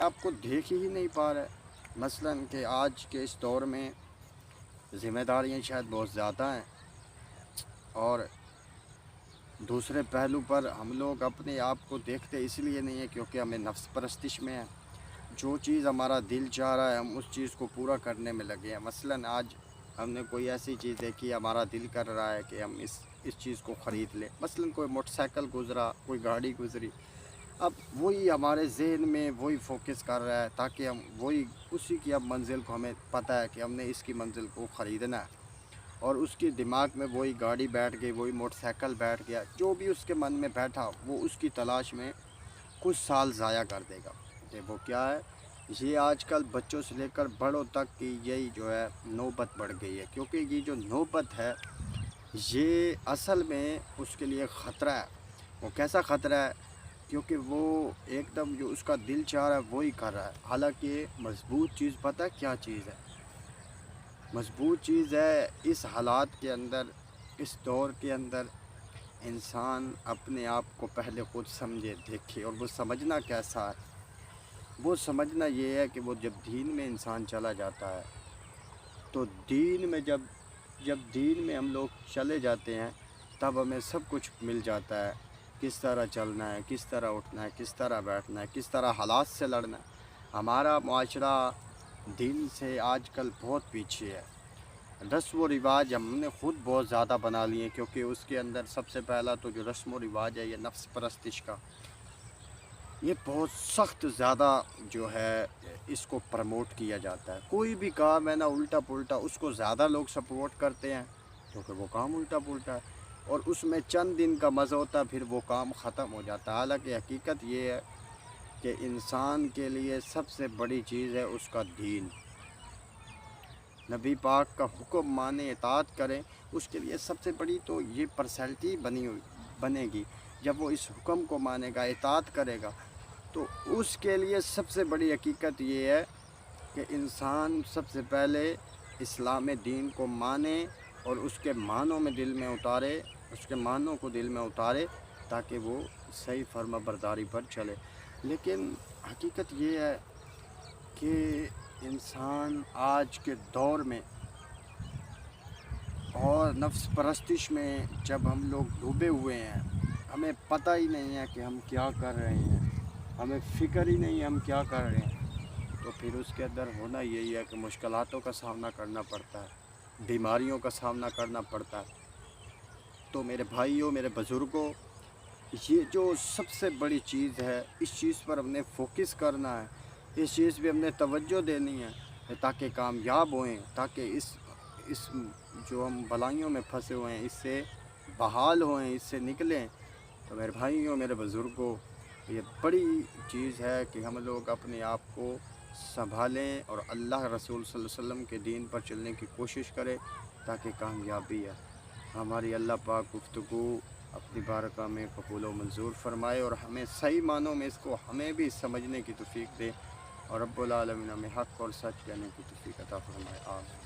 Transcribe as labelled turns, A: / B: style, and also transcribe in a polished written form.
A: آپ کو دیکھ ہی نہیں پا رہے۔ مثلاً کہ آج کے اس دور میں ذمہ داریاں شاید بہت زیادہ ہیں، اور دوسرے پہلو پر ہم لوگ اپنے آپ کو دیکھتے اس لیے نہیں ہے کیونکہ ہمیں نفس پرستش میں ہے۔ جو چیز ہمارا دل چاہ رہا ہے ہم اس چیز کو پورا کرنے میں لگے ہیں۔ مثلاً آج ہم نے کوئی ایسی چیز دیکھی، ہمارا دل کر رہا ہے کہ ہم اس چیز کو خرید لیں۔ مثلاً کوئی موٹر سائیکل گزرا، کوئی گاڑی گزری، اب وہی ہمارے ذہن میں وہی فوکس کر رہا ہے تاکہ ہم وہی اسی کی اب منزل کو ہمیں پتہ ہے کہ ہم نے اس کی منزل کو خریدنا ہے، اور اس کے دماغ میں وہی گاڑی بیٹھ گئی، وہی موٹر سائیکل بیٹھ گیا، جو بھی اس کے من میں بیٹھا وہ اس کی تلاش میں کچھ سال ضائع کر دے گا۔ وہ کیا ہے، یہ آج کل بچوں سے لے کر بڑوں تک کی یہی جو ہے نوبت بڑھ گئی ہے، کیونکہ یہ جو نوبت ہے یہ اصل میں اس کے لیے خطرہ ہے۔ وہ کیسا خطرہ ہے؟ کیونکہ وہ ایک دم جو اس کا دل چاہ رہا ہے وہی کر رہا ہے، حالانکہ مضبوط چیز پتہ کیا چیز ہے؟ مضبوط چیز ہے اس حالات کے اندر، اس دور کے اندر انسان اپنے آپ کو پہلے خود سمجھے، دیکھے، اور وہ سمجھنا کیسا ہے؟ وہ سمجھنا یہ ہے کہ وہ جب دین میں انسان چلا جاتا ہے تو دین میں جب دین میں ہم لوگ چلے جاتے ہیں تب ہمیں سب کچھ مل جاتا ہے، کس طرح چلنا ہے، کس طرح اٹھنا ہے، کس طرح بیٹھنا ہے، کس طرح حالات سے لڑنا ہے۔ ہمارا معاشرہ دین سے آج کل بہت پیچھے ہے۔ رسم و رواج ہم نے خود بہت زیادہ بنا لیے، کیونکہ اس کے اندر سب سے پہلا تو جو رسم و رواج ہے یہ نفس پرستش کا، یہ بہت سخت زیادہ جو ہے اس کو پروموٹ کیا جاتا ہے۔ کوئی بھی کام ہے نا الٹا پلٹا، اس کو زیادہ لوگ سپورٹ کرتے ہیں کیونکہ وہ کام الٹا پلٹا ہے، اور اس میں چند دن کا مزہ ہوتا ہے، پھر وہ کام ختم ہو جاتا ہے۔ حالانکہ حقیقت یہ ہے کہ انسان کے لیے سب سے بڑی چیز ہے اس کا دین۔ نبی پاک کا حکم مانے، اطاعت کریں، اس کے لیے سب سے بڑی تو یہ پرسنالٹی بنے گی۔ جب وہ اس حکم کو مانے گا، اطاعت کرے گا، تو اس کے لیے سب سے بڑی حقیقت یہ ہے کہ انسان سب سے پہلے اسلام دین کو مانے اور اس کے معنوں میں دل میں اتارے، اس کے معنوں کو دل میں اتارے تاکہ وہ صحیح فرما برداری پر چلے۔ لیکن حقیقت یہ ہے کہ انسان آج کے دور میں اور نفس پرستش میں جب ہم لوگ ڈوبے ہوئے ہیں، ہمیں پتہ ہی نہیں ہے کہ ہم کیا کر رہے ہیں، ہمیں فکر ہی نہیں ہے ہم کیا کر رہے ہیں، تو پھر اس کے اندر ہونا یہی ہے کہ مشکلاتوں کا سامنا کرنا پڑتا ہے، بیماریوں کا سامنا کرنا پڑتا ہے۔ تو میرے بھائیوں، میرے بزرگوں، یہ جو سب سے بڑی چیز ہے اس چیز پر ہم نے فوکس کرنا ہے، اس چیز پہ ہم نے توجہ دینی ہے تاکہ کامیاب ہوئیں، تاکہ اس جو ہم بلائیوں میں پھنسے ہوئے ہیں اس سے بحال ہوئیں، اس سے نکلیں۔ تو میرے بھائیوں، میرے بزرگوں، یہ بڑی چیز ہے کہ ہم لوگ اپنے آپ کو سنبھالیں اور اللہ رسول صلی اللہ علیہ وسلم کے دین پر چلنے کی کوشش کریں تاکہ کامیابی ہے۔ ہماری اللہ پاک گفتگو اپنی بارگاہ میں قبول و منظور فرمائے اور ہمیں صحیح معنوں میں اس کو ہمیں بھی سمجھنے کی توفیق دے، اور رب العالمین ہمیں حق اور سچ کہنے کی توفیق عطا فرمائے۔ آمین۔